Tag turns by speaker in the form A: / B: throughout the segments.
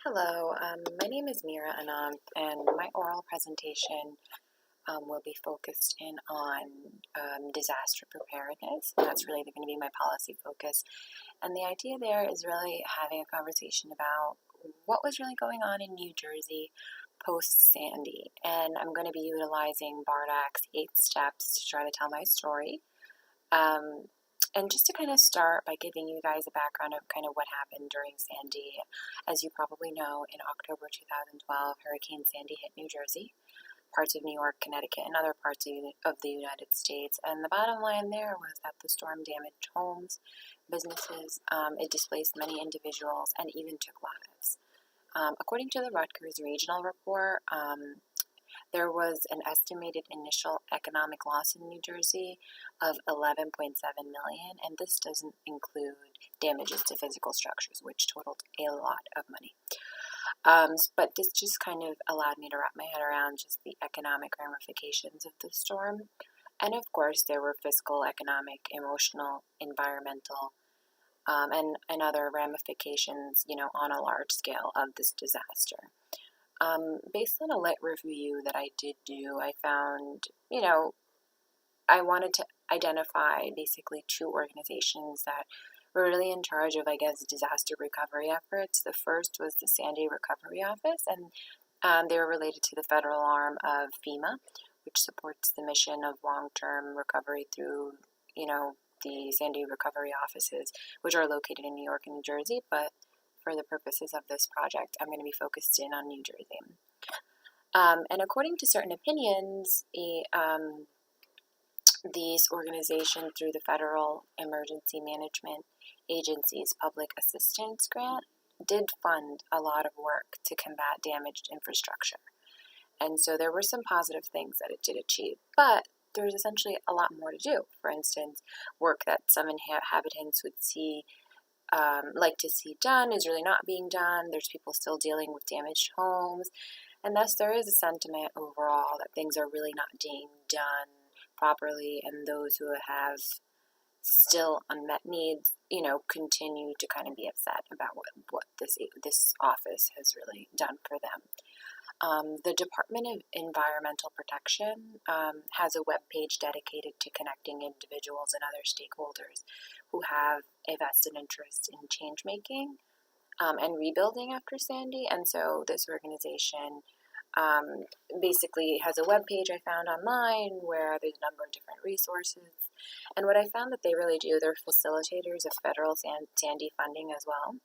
A: Hello, my name is Mira Anand, and my oral presentation will be focused in on disaster preparedness. That's really going to be my policy focus. And the idea there is really having a conversation about what was really going on in New Jersey post Sandy. And I'm going to be utilizing Bardak's 8 steps to try to tell my story. And just to kind of start by giving you guys a background of kind of what happened during Sandy. As you probably know, in October 2012, Hurricane Sandy hit New Jersey, parts of New York, Connecticut, and other parts of the United States. And the bottom line there was that the storm damaged homes, businesses, it displaced many individuals, and even took lives. According to the Rutgers Regional Report, there was an estimated initial economic loss in New Jersey of 11.7 million, and this doesn't include damages to physical structures, which totaled a lot of money. But this just kind of allowed me to wrap my head around just the economic ramifications of the storm. And of course, there were fiscal, economic, emotional, environmental, and other ramifications, on a large scale of this disaster. Based on a lit review that I did do, I found, I wanted to identify basically 2 organizations that were really in charge of, disaster recovery efforts. The first was the Sandy Recovery Office, and they were related to the federal arm of FEMA, which supports the mission of long-term recovery through, the Sandy Recovery Offices, which are located in New York and New Jersey, but for the purposes of this project, I'm going to be focused in on New Jersey. And according to certain opinions, these organizations, through the Federal Emergency Management Agency's Public Assistance Grant, did fund a lot of work to combat damaged infrastructure. And so there were some positive things that it did achieve, but there's essentially a lot more to do. For instance, work that some inhabitants would like to see done is really not being done. There's people still dealing with damaged homes, and thus there is a sentiment overall that things are really not being done properly, and those who have still unmet needs, continue to kind of be upset about what this office has really done for them. The Department of Environmental Protection has a webpage dedicated to connecting individuals and other stakeholders who have a vested interest in change making and rebuilding after Sandy. And so this organization basically has a webpage I found online where there's a number of different resources. And what I found that they really do, they're facilitators of federal Sandy funding as well.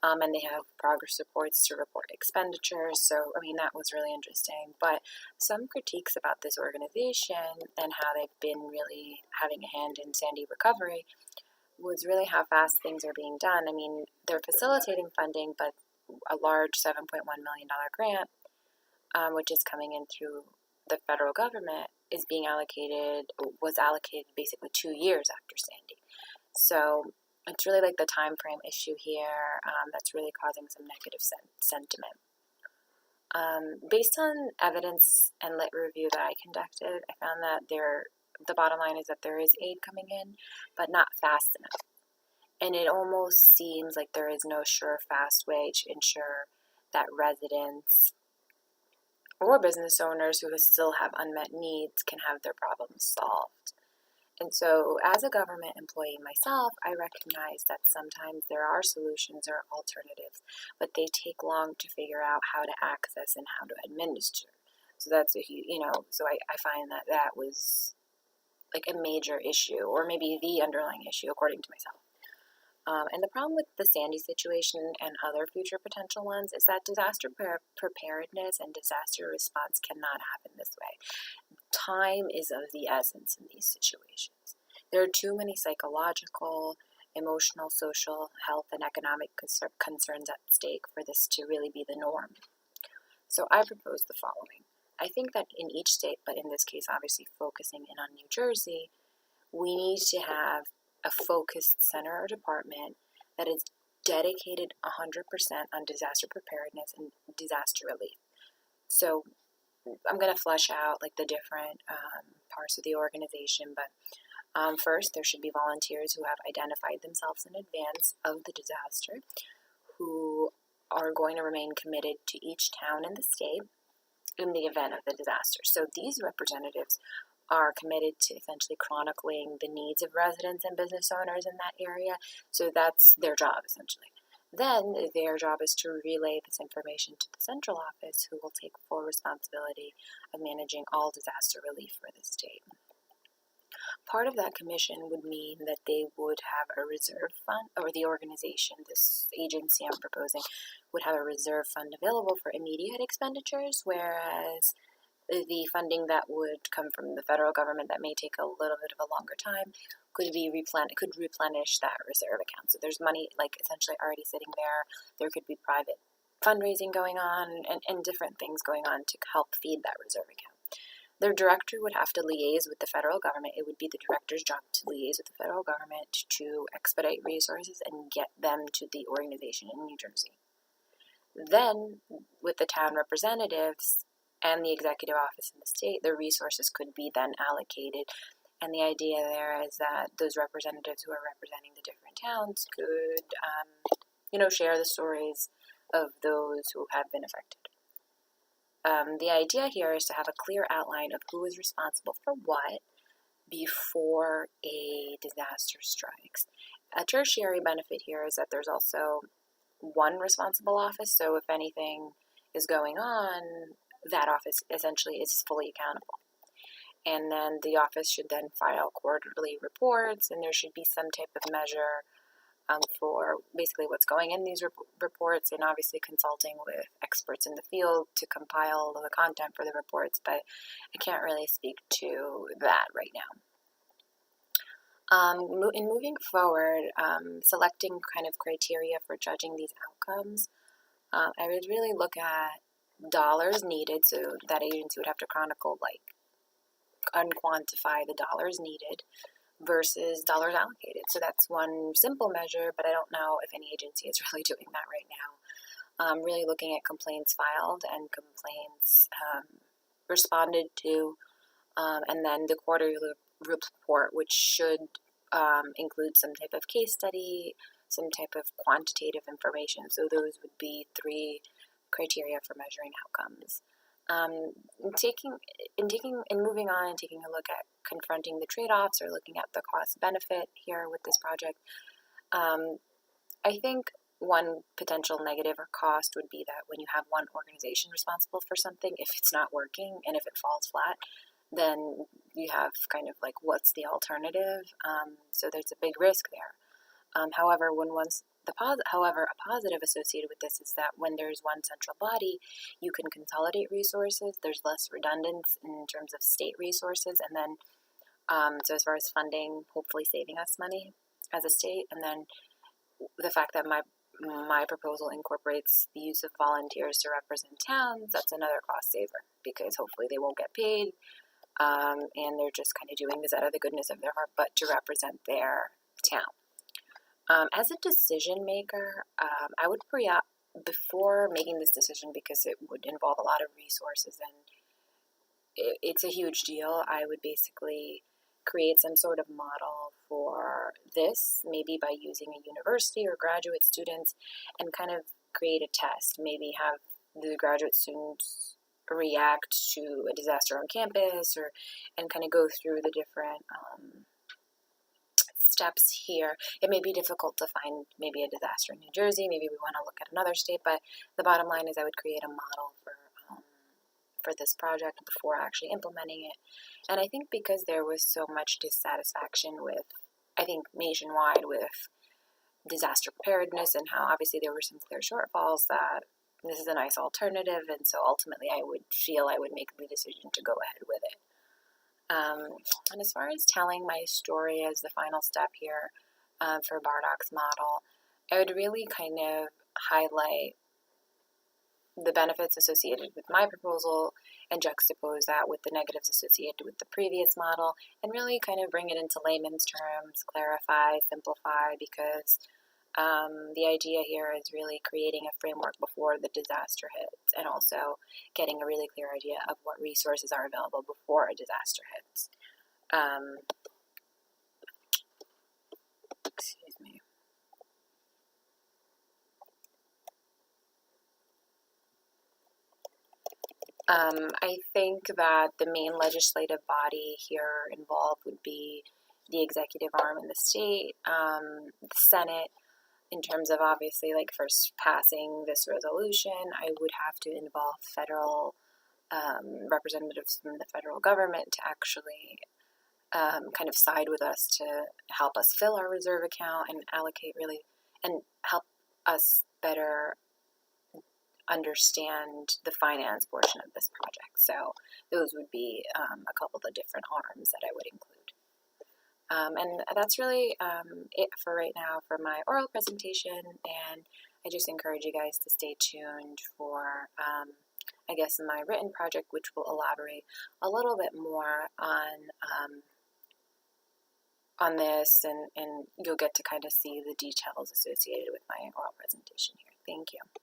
A: And they have progress reports to report expenditures. So, that was really interesting. But some critiques about this organization and how they've been really having a hand in Sandy recovery was really how fast things are being done. They're facilitating funding, but a large $7.1 million grant, which is coming in through the federal government, was allocated basically 2 years after Sandy. So it's really like the time frame issue here that's really causing some negative sentiment. Based on evidence and lit review that I conducted, I found that the bottom line is that there is aid coming in, but not fast enough. And it almost seems like there is no sure, fast way to ensure that residents or business owners who still have unmet needs can have their problems solved. And so, as a government employee myself, I recognize that sometimes there are solutions or alternatives, but they take long to figure out how to access and how to administer. So that's so I find that was like a major issue, or maybe the underlying issue, according to myself. And the problem with the Sandy situation and other future potential ones is that disaster preparedness and disaster response cannot happen this way. Time is of the essence in these situations. There are too many psychological, emotional, social, health, and economic concerns at stake for this to really be the norm. So I propose the following. I think that in each state, but in this case obviously focusing in on New Jersey, we need to have a focused center or department that is dedicated 100% on disaster preparedness and disaster relief. So I'm going to flesh out like the different parts of the organization, but first there should be volunteers who have identified themselves in advance of the disaster, who are going to remain committed to each town in the state in the event of the disaster. So these representatives are committed to essentially chronicling the needs of residents and business owners in that area. So that's their job, essentially. Then their job is to relay this information to the central office, who will take full responsibility of managing all disaster relief for the state. Part of that commission would mean that they would have a reserve fund, or the organization, this agency I'm proposing, would have a reserve fund available for immediate expenditures, whereas the funding that would come from the federal government that may take a little bit of a longer time could replenish that reserve account. So there's money essentially already sitting there. There could be private fundraising going on and different things going on to help feed that reserve account. Their director would have to liaise with the federal government. It would be the director's job to liaise with the federal government to expedite resources and get them to the organization in New Jersey. Then, with the town representatives and the executive office in the state, the resources could be then allocated. And the idea there is that those representatives who are representing the different towns could, share the stories of those who have been affected. The idea here is to have a clear outline of who is responsible for what before a disaster strikes. A tertiary benefit here is that there's also one responsible office, so if anything is going on, that office essentially is fully accountable. And then the office should then file quarterly reports, and there should be some type of measure for basically what's going in these reports, and obviously consulting with experts in the field to compile the content for the reports, but I can't really speak to that right now. In moving forward, selecting kind of criteria for judging these outcomes, I would really look at dollars needed, so that agency would have to chronicle, unquantify the dollars needed versus dollars allocated. So that's one simple measure, but I don't know if any agency is really doing that right now. Really looking at complaints filed and complaints responded to, and then the quarterly report, which should include some type of case study, some type of quantitative information. So those would be 3 criteria for measuring outcomes. Moving on and taking a look at confronting the trade-offs or looking at the cost-benefit here with this project, I think one potential negative or cost would be that when you have one organization responsible for something, if it's not working and if it falls flat, then you have kind of what's the alternative? So there's a big risk there. However, a positive associated with this is that when there's one central body, you can consolidate resources. There's less redundance in terms of state resources, and then so as far as funding, hopefully saving us money as a state, and then the fact that my proposal incorporates the use of volunteers to represent towns, that's another cost saver because hopefully they won't get paid, and they're just kind of doing this out of the goodness of their heart, but to represent their town. As a decision maker, I would before making this decision, because it would involve a lot of resources and it's a huge deal, I would basically create some sort of model for this, maybe by using a university or graduate students, and kind of create a test, maybe have the graduate students react to a disaster on campus and kind of go through the different steps here. It may be difficult to find maybe a disaster in New Jersey, maybe we want to look at another state, but the bottom line is I would create a model for this project before actually implementing it. And I think because there was so much dissatisfaction with, I think nationwide, with disaster preparedness and how obviously there were some clear shortfalls, that this is a nice alternative, and so ultimately I would feel I would make the decision to go ahead with it. And as far as telling my story as the final step here for Bardach's model, I would really kind of highlight the benefits associated with my proposal and juxtapose that with the negatives associated with the previous model, and really kind of bring it into layman's terms, clarify, simplify, because the idea here is really creating a framework before the disaster hits, and also getting a really clear idea of what resources are available before a disaster hits. Excuse me. I think that the main legislative body here involved would be the executive arm in the state, the Senate. In terms of obviously like first passing this resolution, I would have to involve federal representatives from the federal government to actually kind of side with us to help us fill our reserve account and allocate really and help us better understand the finance portion of this project. So those would be a couple of the different arms that I would include. And that's really it for right now for my oral presentation, and I just encourage you guys to stay tuned for, I guess, my written project, which will elaborate a little bit more on this, and you'll get to kind of see the details associated with my oral presentation here. Thank you.